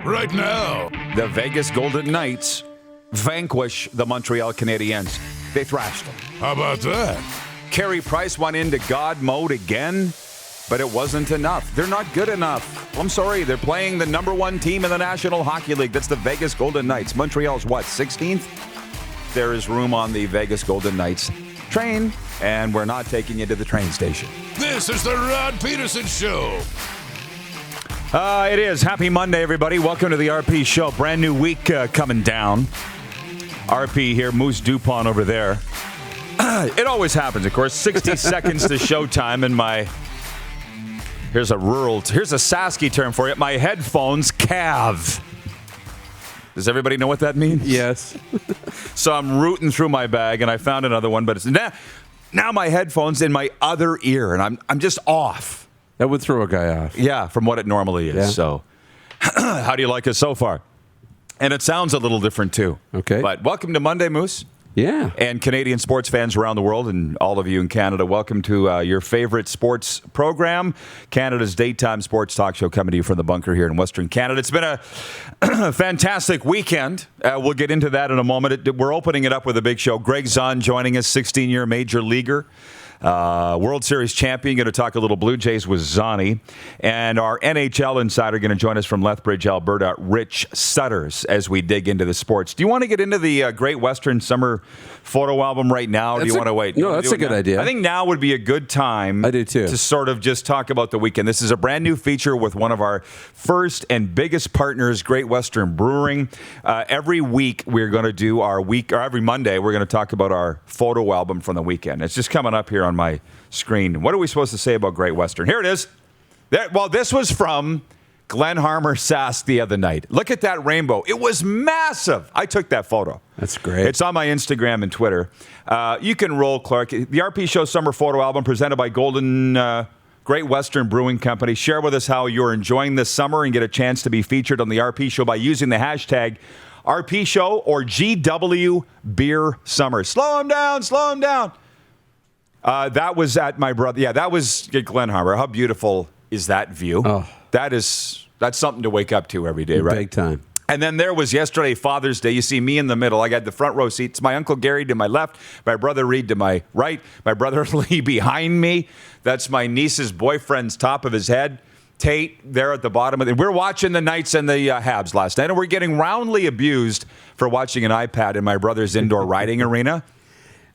right now. The Vegas Golden Knights vanquish the Montreal Canadiens. They thrashed them. How about that? Carey Price went into God mode again, but it wasn't enough. They're not good enough. I'm sorry. They're playing the number one team in the National Hockey League. That's the Vegas Golden Knights. Montreal's what, 16th? There is room on the Vegas Golden Knights train, and we're not taking you to the train station. This is the Rod Pedersen Show. It is. Happy Monday, everybody. Welcome to the RP Show. Brand new week coming down. RP here, Moose Dupont over there. It always happens, of course. 60 seconds to showtime, and here's a Sasky term for you. My headphones calve. Does everybody know what that means? Yes. So I'm rooting through my bag, and I found another one, but it's now my headphones in my other ear, and I'm just off. That would throw a guy off. Yeah, from what it normally is. Yeah. So, how do you like it so far? And it sounds a little different, too. Okay. But welcome to Monday, Moose. Yeah. And Canadian sports fans around the world, and all of you in Canada, welcome to your favorite sports program, Canada's daytime sports talk show, coming to you from the bunker here in Western Canada. It's been a fantastic weekend. We'll get into that in a moment. We're opening it up with a big show. Greg Zahn joining us, 16-year major leaguer. World Series champion. Going to talk a little Blue Jays with Zani. And our NHL insider going to join us from Lethbridge, Alberta, Rich Sutters, as we dig into the sports. Do you want to get into the Great Western Summer photo album right now, or do you want to wait? No, that's a good idea. I think now would be a good time. I do too. To sort of just talk about the weekend. This is a brand new feature with one of our first and biggest partners, Great Western Brewing. Every week we're going to do or every Monday we're going to talk about our photo album from the weekend. It's just coming up here on my screen. What are we supposed to say about Great Western? Here it is. This was from Glenn Harmer Sask the other night. Look at that rainbow. It was massive. I took that photo. That's great. It's on my Instagram and Twitter. You can roll, Clark. The RP Show Summer Photo Album presented by Great Western Brewing Company. Share with us how you're enjoying this summer and get a chance to be featured on the RP Show by using the hashtag RP Show or GW Beer Summer. Slow him down. Slow him down. That was at my brother. Yeah, that was at Glen Harbor. How beautiful is that view? Oh. That's something to wake up to every day, right? Big time. And then there was yesterday, Father's Day. You see me in the middle. I got the front row seats. My Uncle Gary to my left, my brother Reed to my right, my brother Lee behind me. That's my niece's boyfriend's top of his head. Tate there at the bottom of it. We're watching the Knights and the Habs last night, and we're getting roundly abused for watching an iPad in my brother's indoor riding arena.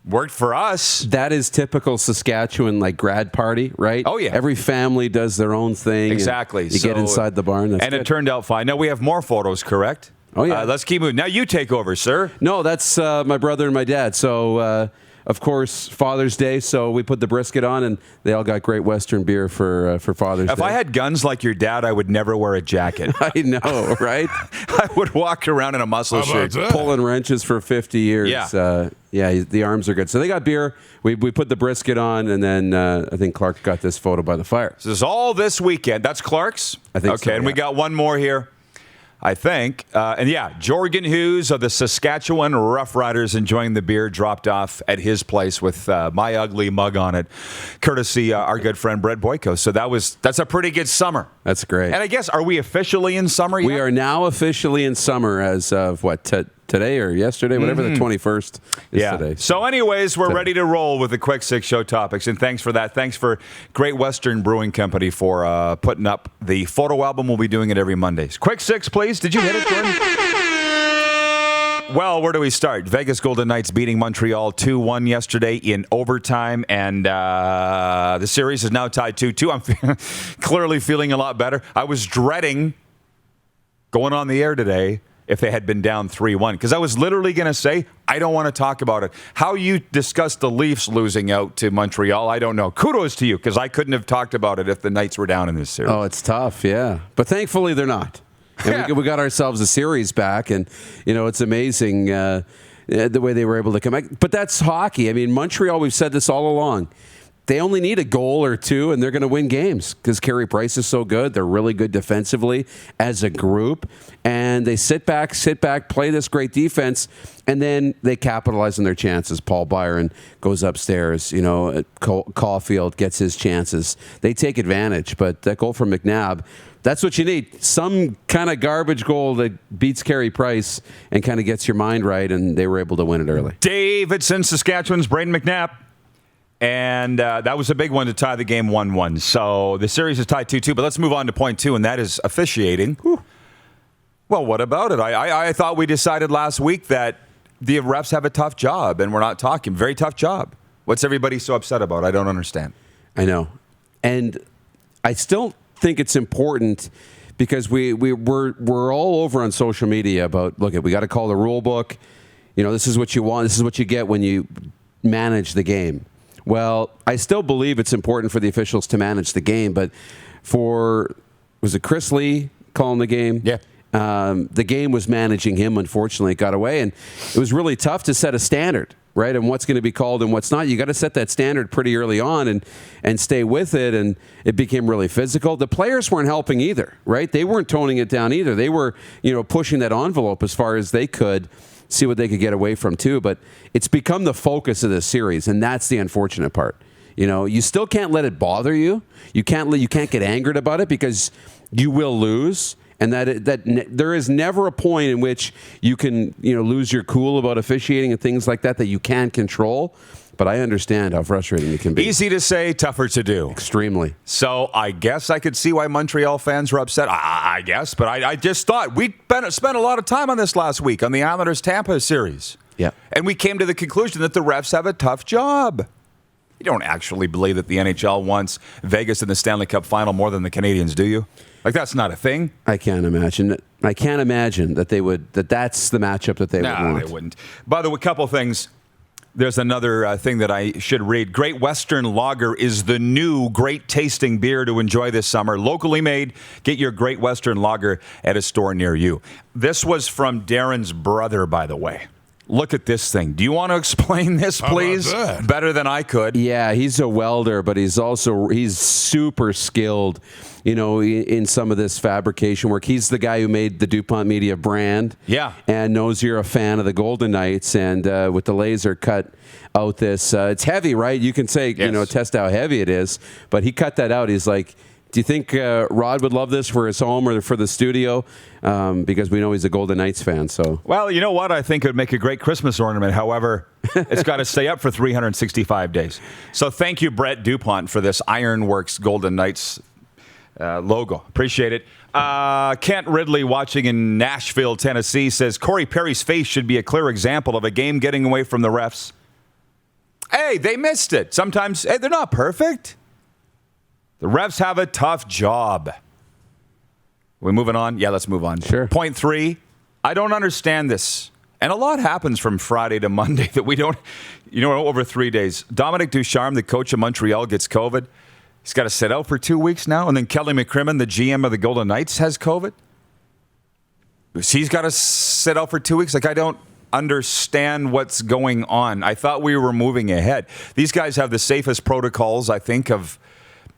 Worked for us. That is typical Saskatchewan, like grad party, right? Oh, yeah. Every family does their own thing. Exactly. You get inside the barn. That's and good. It turned out fine. Now we have more photos, correct? Oh, yeah. Let's keep moving. Now you take over, sir. No, that's my brother and my dad. So, of course, Father's Day. So we put the brisket on, and they all got Great Western beer for Father's Day. If I had guns like your dad, I would never wear a jacket. I know, right? I would walk around in a muscle shirt. Pulling wrenches for 50 years. Yeah. The arms are good. So they got beer. We put the brisket on, and then I think Clark got this photo by the fire. So this is all this weekend. That's Clark's? I think okay, so, and we got one more here, I think. Jorgen Hughes of the Saskatchewan Roughriders enjoying the beer dropped off at his place with my ugly mug on it, courtesy our good friend Brett Boyko. So that's a pretty good summer. That's great. And I guess, are we officially in summer yet? We are now officially in summer as of today or yesterday, whatever the 21st is today. So anyways, we're ready to roll with the Quick Six Show topics, and thanks for that. Thanks for Great Western Brewing Company for putting up the photo album. We'll be doing it every Mondays. Quick Six, please. Did you hit it, Jordan? Well, where do we start? Vegas Golden Knights beating Montreal 2-1 yesterday in overtime, and the series is now tied 2-2. I'm clearly feeling a lot better. I was dreading going on the air today if they had been down 3-1, because I was literally going to say, I don't want to talk about it. How you discussed the Leafs losing out to Montreal, I don't know. Kudos to you, because I couldn't have talked about it if the Knights were down in this series. Oh, it's tough, yeah. But thankfully they're not. And we got ourselves a series back, and, it's amazing the way they were able to come back. But that's hockey. I mean, Montreal, we've said this all along. they only need a goal or two, and they're going to win games because Carey Price is so good. They're really good defensively as a group, and they sit back, play this great defense, and then they capitalize on their chances. Paul Byron goes upstairs. Caulfield gets his chances. They take advantage, but that goal from McNabb, that's what you need. Some kind of garbage goal that beats Carey Price and kind of gets your mind right, and they were able to win it early. Davidson, Saskatchewan's Braden McNabb. And that was a big one to tie the game 1-1. So the series is tied 2-2. But let's move on to point 2, and that is officiating. Whew. Well, what about it? I thought we decided last week that the refs have a tough job, and we're not talking. Very tough job. What's everybody so upset about? I don't understand. I know. And I still think it's important because we're all over on social media about, look, we got to call the rule book. This is what you want. This is what you get when you manage the game. Well, I still believe it's important for the officials to manage the game, but was it Chris Lee calling the game? Yeah. The game was managing him. Unfortunately, it got away, and it was really tough to set a standard, right? And what's going to be called and what's not. You got to set that standard pretty early on and stay with it, and it became really physical. The players weren't helping either, right? They weren't toning it down either. They were, pushing that envelope as far as they could. See what they could get away from too, but it's become the focus of this series, and that's the unfortunate part. You still can't let it bother you. You can't get angered about it because you will lose, and that there is never a point in which you can lose your cool about officiating and things like that you can't control. But I understand how frustrating it can be. Easy to say, tougher to do. Extremely. So I guess I could see why Montreal fans were upset. I guess, but I just thought we spent a lot of time on this last week on the Islanders-Tampa series. Yeah. And we came to the conclusion that the refs have a tough job. You don't actually believe that the NHL wants Vegas in the Stanley Cup final more than the Canadiens, do you? Like, that's not a thing. I can't imagine. I can't imagine that that's the matchup that they would want. No, they wouldn't. By the way, a couple things. There's another thing that I should read. Great Western Lager is the new great tasting beer to enjoy this summer. Locally made. Get your Great Western Lager at a store near you. This was from Darren's brother, by the way. Look at this thing. Do you want to explain this, please? Better than I could. Yeah, he's a welder, but he's super skilled, in some of this fabrication work. He's the guy who made the DuPont Media brand. Yeah. And knows you're a fan of the Golden Knights. And with the laser cut out this, it's heavy, right? You can say, yes. Test how heavy it is. But he cut that out. He's like, do you think Rod would love this for his home or for the studio? Because we know he's a Golden Knights fan. So, well, you know what? I think it would make a great Christmas ornament. However, it's got to stay up for 365 days. So thank you, Brett DuPont, for this Ironworks Golden Knights logo. Appreciate it. Kent Ridley, watching in Nashville, Tennessee, says Corey Perry's face should be a clear example of a game getting away from the refs. Hey, they missed it. Sometimes, they're not perfect. The refs have a tough job. We moving on? Yeah, let's move on. Sure. Point 3, I don't understand this. And a lot happens from Friday to Monday that we don't, over 3 days. Dominic Ducharme, the coach of Montreal, gets COVID. He's got to sit out for 2 weeks now. And then Kelly McCrimmon, the GM of the Golden Knights, has COVID. He's got to sit out for 2 weeks. I don't understand what's going on. I thought we were moving ahead. These guys have the safest protocols, I think, of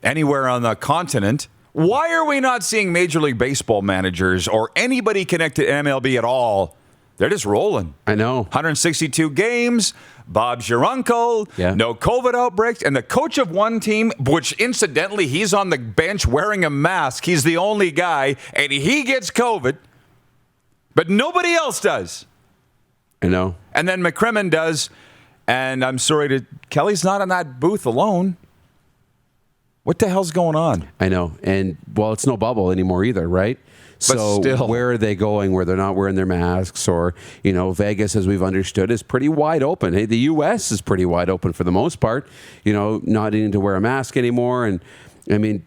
anywhere on the continent. Why are we not seeing Major League Baseball managers or anybody connected to MLB at all? They're just rolling. I know. 162 games. Bob's your uncle. Yeah. No COVID outbreaks. And the coach of one team, which incidentally, he's on the bench wearing a mask. He's the only guy, and he gets COVID. But nobody else does. I know. And then McCrimmon does. And I'm sorry, Kelly's not in that booth alone. What the hell's going on? I know. And, well, it's no bubble anymore either, right? So still, where are they going where they're not wearing their masks? Or, Vegas, as we've understood, is pretty wide open. Hey, the U.S. is pretty wide open for the most part, not needing to wear a mask anymore. And,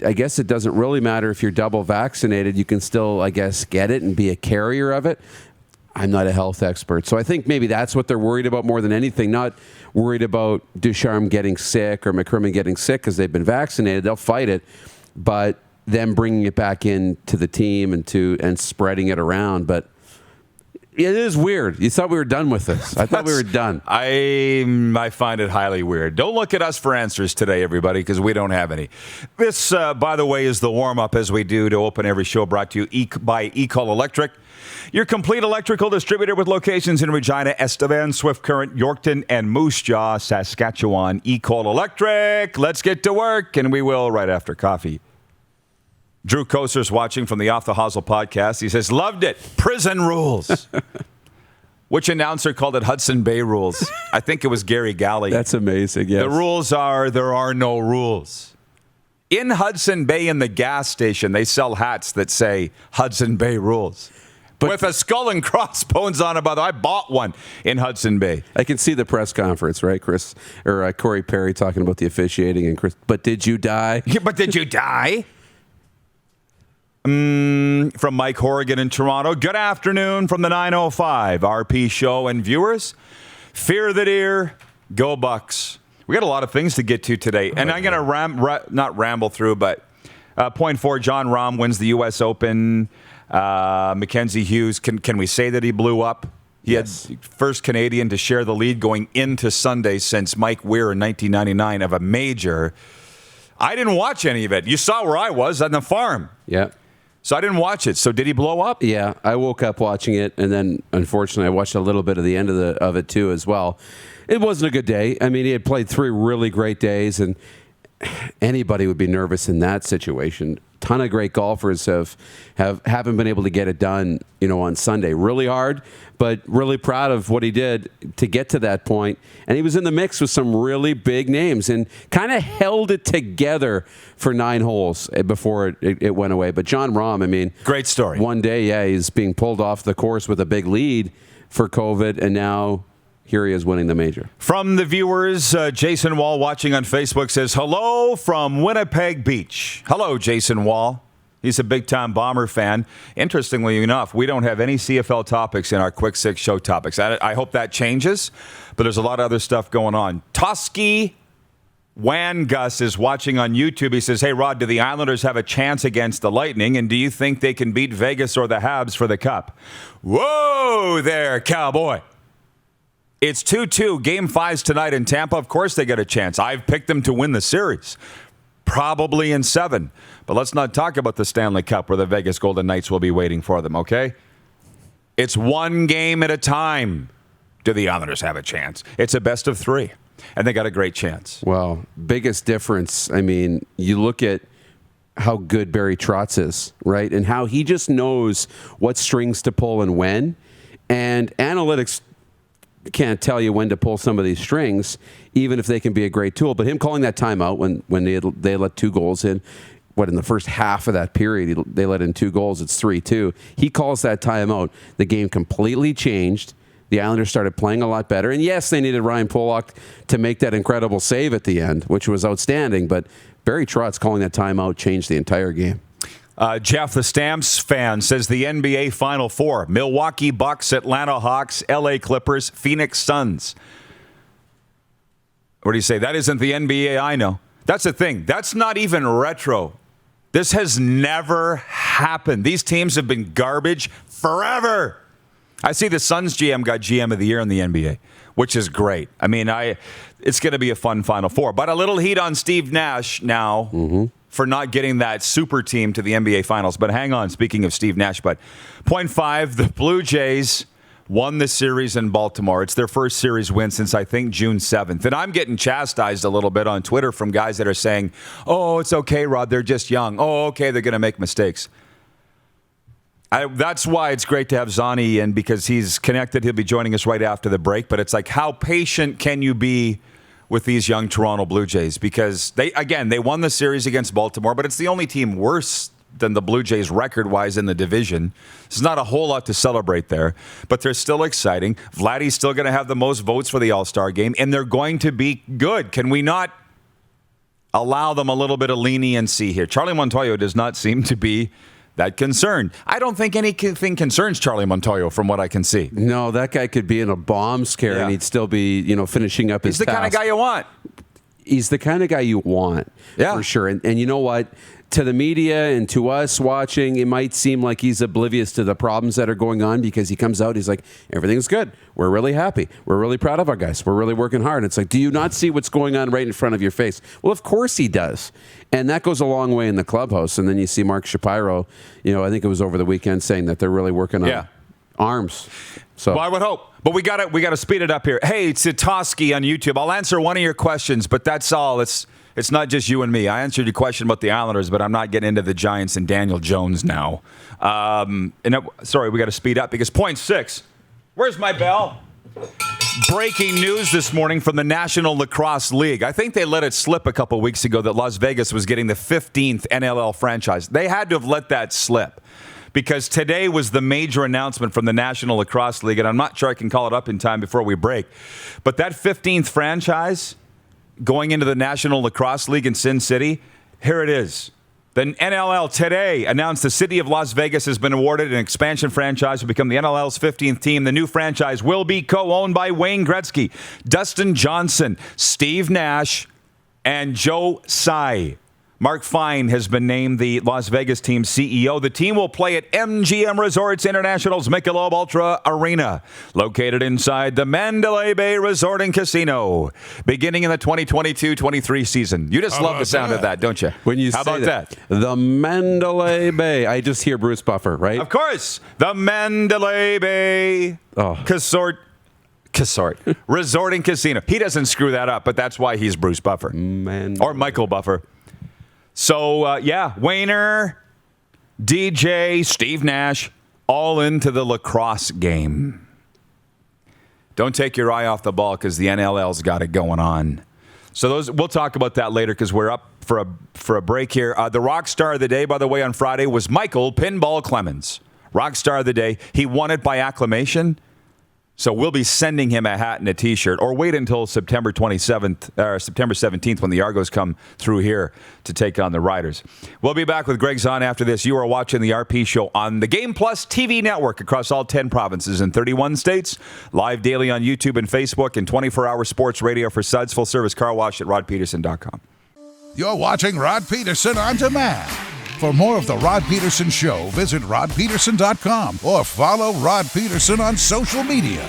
I guess it doesn't really matter if you're double vaccinated. You can still, get it and be a carrier of it. I'm not a health expert. So I think maybe that's what they're worried about more than anything. Not worried about Ducharme getting sick or McCrimmon getting sick because they've been vaccinated. They'll fight it. But them bringing it back into the team and spreading it around. But It is weird. You thought we were done with this. I thought we were done. I find it highly weird. Don't look at us for answers today, everybody, because we don't have any. This, by the way, is the warm-up as we do to open every show, brought to you by Ecol Electric, your complete electrical distributor with locations in Regina, Estevan, Swift Current, Yorkton, and Moose Jaw, Saskatchewan. Ecol Electric. Let's get to work, and we will right after coffee. Drew Koser's watching from the Off the Hosel podcast. He says, loved it. Prison rules. Which announcer called it Hudson Bay rules? I think it was Gary Galley. That's amazing, yes. The rules are there are no rules. In Hudson Bay, in the gas station, they sell hats that say Hudson Bay rules. But with a skull and crossbones on it, by the way. I bought one in Hudson Bay. I can see the press conference, right, Chris? Or Corey Perry talking about the officiating. And Chris, but did you die? Yeah, but did you die? From Mike Horrigan in Toronto. Good afternoon from the 905 RP show and viewers. Fear the deer, go Bucks. We got a lot of things to get to today, and I'm going to not ramble through, but point 4, Jon Rahm wins the U.S. Open. Mackenzie Hughes, can we say that he blew up? He had first Canadian to share the lead going into Sunday since Mike Weir in 1999 of a major. I didn't watch any of it. You saw where I was on the farm. Yeah. So I didn't watch it. So did he blow up? Yeah, I woke up watching it, and then unfortunately I watched a little bit of the end of it too as well. It wasn't a good day. I mean, he had played 3 really great days, and anybody would be nervous in that situation. Ton of great golfers haven't been able to get it done, on Sunday. Really hard, but really proud of what he did to get to that point. And he was in the mix with some really big names and kind of held it together for 9 holes before it went away. But Jon Rahm, I mean, great story. One day, he's being pulled off the course with a big lead for COVID, and now here he is winning the major. From the viewers, Jason Wall watching on Facebook says, hello from Winnipeg Beach. Hello, Jason Wall. He's a big-time Bomber fan. Interestingly enough, we don't have any CFL topics in our Quick Six show topics. I hope that changes, but there's a lot of other stuff going on. Toski Wangus is watching on YouTube. He says, hey, Rod, do the Islanders have a chance against the Lightning, and do you think they can beat Vegas or the Habs for the Cup? Whoa there, cowboy. It's 2-2. Game 5's tonight in Tampa. Of course they get a chance. I've picked them to win the series. Probably in 7. But let's not talk about the Stanley Cup where the Vegas Golden Knights will be waiting for them, okay? It's one game at a time. Do the Islanders have a chance? It's a best of 3. And they got a great chance. Well, biggest difference, I mean, you look at how good Barry Trotz is, right? And how he just knows what strings to pull and when. And analytics can't tell you when to pull some of these strings, even if they can be a great tool. But him calling that timeout when they let 2 goals in, in the first half of that period, they let in 2 goals, it's 3-2. He calls that timeout. The game completely changed. The Islanders started playing a lot better. And yes, they needed Ryan Pollock to make that incredible save at the end, which was outstanding. But Barry Trotz calling that timeout changed the entire game. Jeff, the Stamps fan, says the NBA Final 4. Milwaukee Bucks, Atlanta Hawks, LA Clippers, Phoenix Suns. What do you say? That isn't the NBA I know. That's the thing. That's not even retro. This has never happened. These teams have been garbage forever. I see the Suns GM got GM of the year in the NBA, which is great. I mean, it's going to be a fun Final 4. But a little heat on Steve Nash now for not getting that super team to the NBA Finals. But hang on, speaking of Steve Nash, but point 5, the Blue Jays won the series in Baltimore. It's their first series win since, I think, June 7th. And I'm getting chastised a little bit on Twitter from guys that are saying, oh, it's okay, Rod, they're just young. Oh, okay, they're going to make mistakes. That's why it's great to have Zani in, because he's connected. He'll be joining us right after the break. But it's like, how patient can you be with these young Toronto Blue Jays? Because they won the series against Baltimore, but it's the only team worse than the Blue Jays record-wise in the division. There's not a whole lot to celebrate there, but they're still exciting. Vladdy's still going to have the most votes for the All-Star game, and they're going to be good. Can we not allow them a little bit of leniency here? Charlie Montoyo does not seem to be that concerned. I don't think anything concerns Charlie Montoyo from what I can see. No, that guy could be in a bomb scare and he'd still be, finishing up his task. He's the kind of guy you want. he's the kind of guy you want, for sure. And you know what? To the media and to us watching, it might seem like he's oblivious to the problems that are going on because he comes out, he's like, everything's good. We're really happy. We're really proud of our guys. We're really working hard. It's like, do you not see what's going on right in front of your face? Well, of course he does. And that goes a long way in the clubhouse. And then you see Mark Shapiro, I think it was over the weekend, saying that they're really working on arms. So, well, I would hope. But we got to speed it up here. Hey, it's Sitoski on YouTube. I'll answer one of your questions, but that's all. It's not just you and me. I answered your question about the Islanders, but I'm not getting into the Giants and Daniel Jones now. Sorry, we got to speed up because point 6. Where's my bell? Breaking news this morning from the National Lacrosse League. I think they let it slip a couple weeks ago that Las Vegas was getting the 15th NLL franchise. They had to have let that slip because today was the major announcement from the National Lacrosse League, and I'm not sure I can call it up in time before we break. But that 15th franchise going into the National Lacrosse League in Sin City, here it is. The NLL today announced the city of Las Vegas has been awarded an expansion franchise to become the NLL's 15th team. The new franchise will be co-owned by Wayne Gretzky, Dustin Johnson, Steve Nash, and Joe Tsai. Mark Fine has been named the Las Vegas team's CEO. The team will play at MGM Resorts International's Michelob Ultra Arena, located inside the Mandalay Bay Resort and Casino, beginning in the 2022-23 season. You just love the sound of that, don't you? When you How say about that? The Mandalay Bay. I just hear Bruce Buffer, right? Of course. The Mandalay Bay Resort and Casino. He doesn't screw that up, but that's why he's Bruce Buffer. Or Michael Buffer. So, Wayner, DJ, Steve Nash, all into the lacrosse game. Don't take your eye off the ball because the NLL's got it going on. So we'll talk about that later because we're up for a break here. The rock star of the day, by the way, on Friday was Michael Pinball Clemens. Rock star of the day. He won it by acclamation. So we'll be sending him a hat and a T-shirt, or wait until September 17th when the Argos come through here to take on the Riders. We'll be back with Greg Zahn after this. You are watching the RP Show on the Game Plus TV network across all 10 provinces in 31 states. Live daily on YouTube and Facebook, and 24-hour sports radio for Suds. Full service car wash at rodpedersen.com. You're watching Rod Pedersen On Demand. For more of the Rod Pedersen Show, visit rodpedersen.com or follow Rod Pedersen on social media.